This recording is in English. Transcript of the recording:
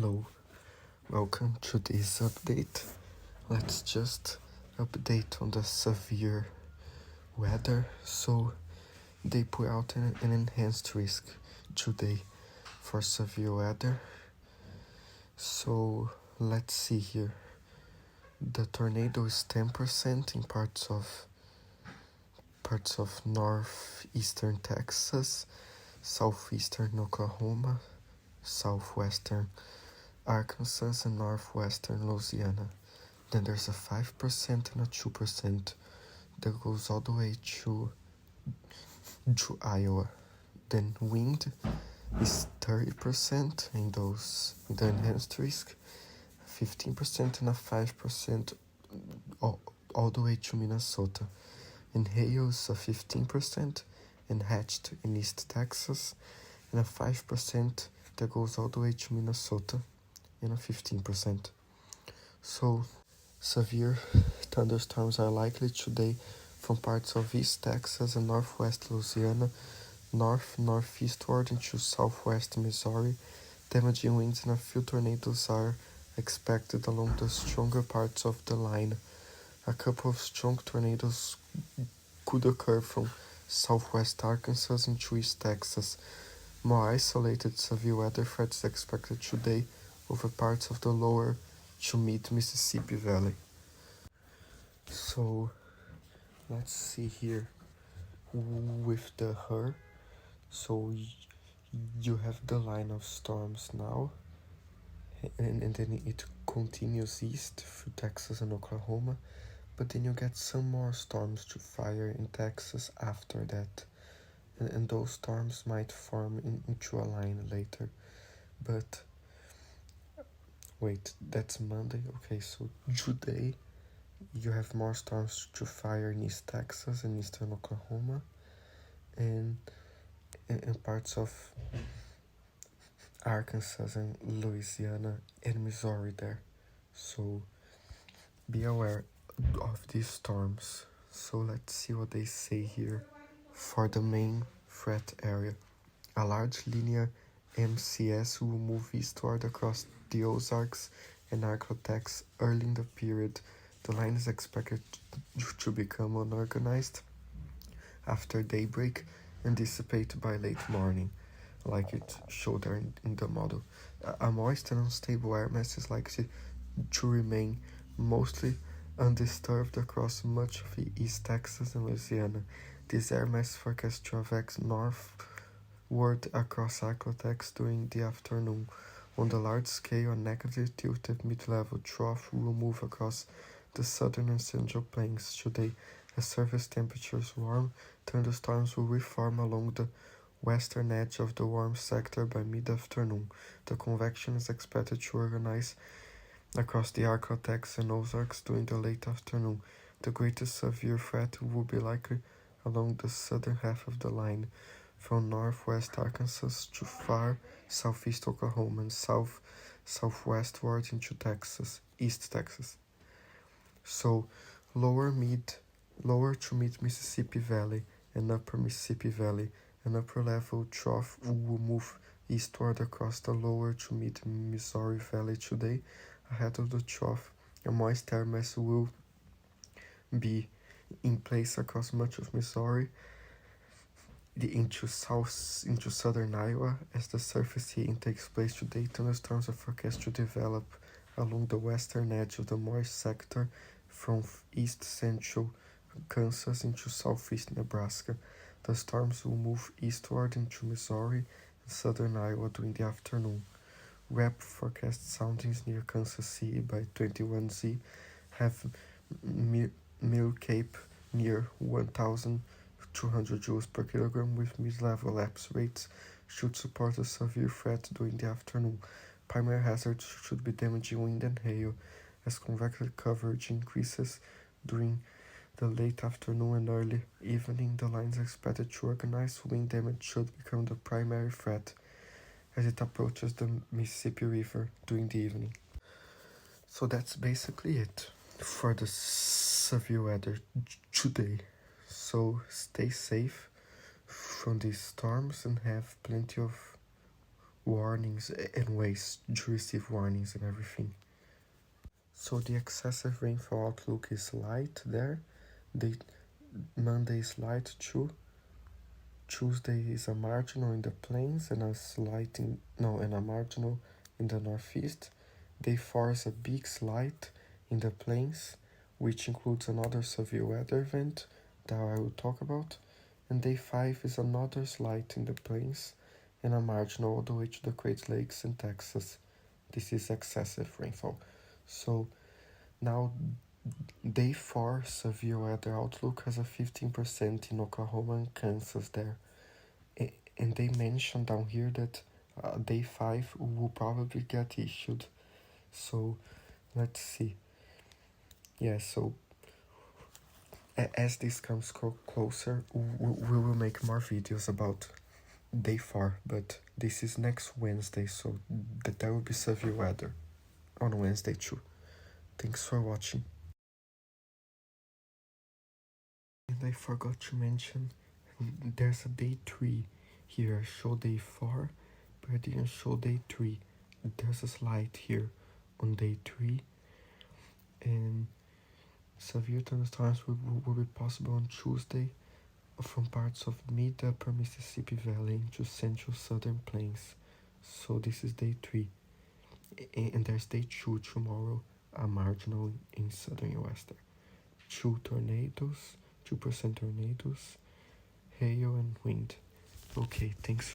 Hello, welcome to this update. Let's just update on the severe weather. So they put out an enhanced risk today for severe weather. So let's see here. The tornado is 10% in parts of northeastern Texas, southeastern Oklahoma, southwestern Arkansas, and northwestern Louisiana. Then there's a 5% and a 2% that goes all the way to Iowa. Then wind is 30% in the enhanced risk, 15% and a 5% all the way to Minnesota. And hail is a 15% and hatched in East Texas, and a 5% that goes all the way to Minnesota, and a 15%. So severe thunderstorms are likely today from parts of East Texas and northwest Louisiana, northeastward into southwest Missouri. Damaging winds and a few tornadoes are expected along the stronger parts of the line. A couple of strong tornadoes could occur from southwest Arkansas into East Texas. More isolated severe weather threats expected today over parts of the lower to mid Mississippi Valley. So let's see here with the HER. So you have the line of storms now, and then it continues east through Texas and Oklahoma, but then you get some more storms to fire in Texas after that, and those storms might form into a line later. But wait, that's Monday? Okay, so today you have more storms to fire in East Texas and eastern Oklahoma, and parts of Arkansas and Louisiana and Missouri there. So be aware of these storms. So let's see what they say here. For the main threat area, a large linear MCS will move eastward across the Ozarks and Arklatex early in the period. The line is expected to become unorganized after daybreak and dissipate by late morning, like it showed there in the model. A moist and unstable air mass is likely to remain mostly undisturbed across much of East Texas and Louisiana. This air mass forecast to advance northward across Arklatex during the afternoon. On the large scale, a negatively tilted mid-level trough will move across the southern and central plains today. As surface temperatures warm, thunderstorms will reform along the western edge of the warm sector by mid-afternoon. The convection is expected to organize across the Arklatex and Ozarks during the late afternoon. The greatest severe threat will be likely along the southern half of the line, from northwest Arkansas to far southeast Oklahoma and southwestward into East Texas. So lower to mid Mississippi Valley and upper Mississippi Valley, an upper level trough will move eastward across the lower to mid Missouri Valley today. Ahead of the trough, a moist air mass will be in place across much of Missouri into southern Iowa. As the surface heating takes place today, thunderstorms are forecast to develop along the western edge of the moist sector from east central Kansas into southeast Nebraska. The storms will move eastward into Missouri and southern Iowa during the afternoon. REP forecast soundings near Kansas City by 21Z have Mill Cape near 1,200 joules per kilogram with mid-level lapse rates should support a severe threat during the afternoon. Primary hazards should be damaging wind and hail. As convective coverage increases during the late afternoon and early evening, the line is expected to organize. Wind damage should become the primary threat as it approaches the Mississippi River during the evening. So that's basically it for the severe weather today. So stay safe from these storms and have plenty of warnings and ways to receive warnings and everything. So the excessive rainfall outlook is light there. Monday is light too. Tuesday is a marginal in the plains and a marginal in the northeast. Day 4 is a big slight in the plains, which includes another severe weather event that I will talk about. And day 5 is another slight in the plains and a marginal all the way to the Great Lakes in Texas. This is excessive rainfall. So now day 4 severe weather outlook has a 15% in Oklahoma and Kansas there. And they mentioned down here that day 5 will probably get issued. So let's see. Yeah, so as this comes closer, we will make more videos about day 4, but this is next Wednesday, so there will be severe weather on Wednesday too. Thanks for watching. And I forgot to mention, there's a day 3 here. I show day 4, but I didn't show day 3. There's a slide here on day 3, and severe thunderstorms will be possible on Tuesday from parts of mid-upper Mississippi Valley into central southern plains. So this is day 3. And there's day 2 tomorrow, a marginal in southern US there. 2 tornadoes, 2% tornadoes, hail and wind. Okay, thanks.